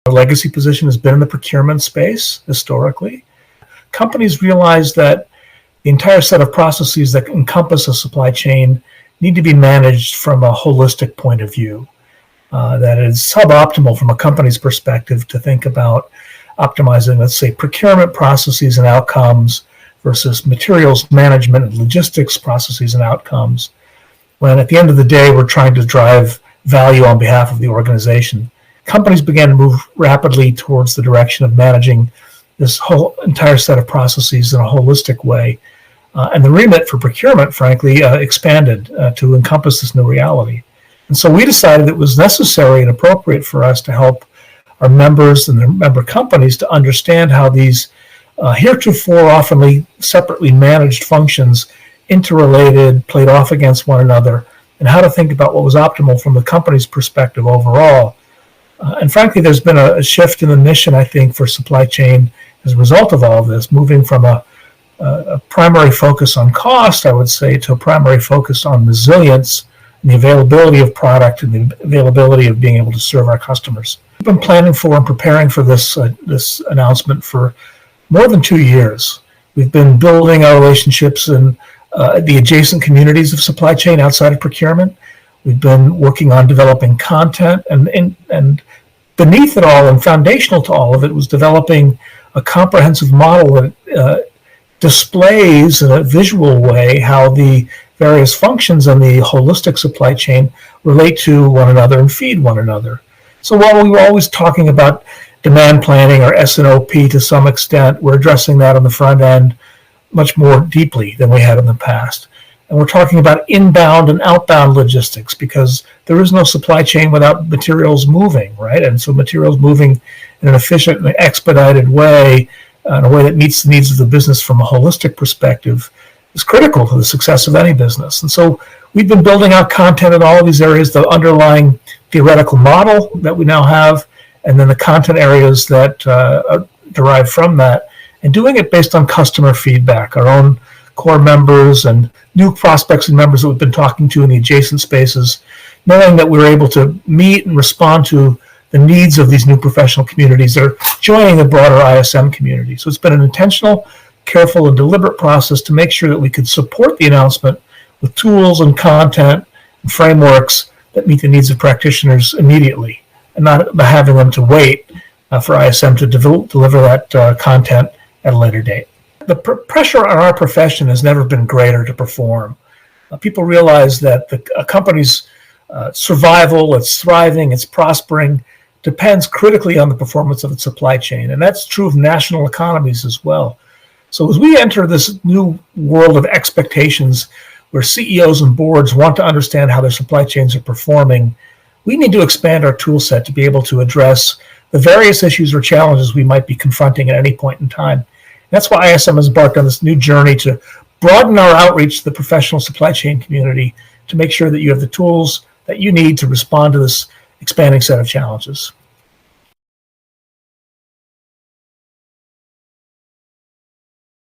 Our legacy position has been in the procurement space historically. Companies realize that the entire set of processes that encompass a supply chain need to be managed from a holistic point of view. That is suboptimal from a company's perspective to think about optimizing, let's say, procurement processes and outcomes versus materials management and logistics processes and outcomes, when at the end of the day, we're trying to drive value on behalf of the organization. Companies began to move rapidly towards the direction of managing this whole entire set of processes in a holistic way. And the remit for procurement, frankly, expanded to encompass this new reality. And so we decided it was necessary and appropriate for us to help our members and their member companies to understand how these heretofore often separately managed functions interrelated, played off against one another, and how to think about what was optimal from the company's perspective overall. And frankly, there's been a shift in the mission, I think, for supply chain as a result of all of this, moving from a primary focus on cost, I would say, to a primary focus on resilience and the availability of product and the availability of being able to serve our customers. We've been planning for and preparing for this announcement for more than 2 years. We've been building our relationships in the adjacent communities of supply chain outside of procurement. We've been working on developing content, and beneath it all and foundational to all of it was developing a comprehensive model that displays in a visual way how the various functions in the holistic supply chain relate to one another and feed one another. So while we were always talking about demand planning or S&OP to some extent, we're addressing that on the front end much more deeply than we had in the past. And we're talking about inbound and outbound logistics because there is no supply chain without materials moving, right? And so materials moving in an efficient and expedited way, in a way that meets the needs of the business from a holistic perspective, is critical to the success of any business. And so we've been building out content in all of these areas, the underlying theoretical model that we now have, and then the content areas that derive from that, and doing it based on customer feedback, our own core members and new prospects and members that we've been talking to in the adjacent spaces, knowing that we're able to meet and respond to the needs of these new professional communities that are joining the broader ISM community. So it's been an intentional, careful, and deliberate process to make sure that we could support the announcement with tools and content and frameworks that meet the needs of practitioners immediately, and not having them to wait for ISM to deliver that content at a later date. The pressure on our profession has never been greater to perform. People realize that a company's survival, its thriving, its prospering, depends critically on the performance of its supply chain. And that's true of national economies as well. So as we enter this new world of expectations where CEOs and boards want to understand how their supply chains are performing, we need to expand our tool set to be able to address the various issues or challenges we might be confronting at any point in time. That's why ISM has embarked on this new journey to broaden our outreach to the professional supply chain community to make sure that you have the tools that you need to respond to this expanding set of challenges.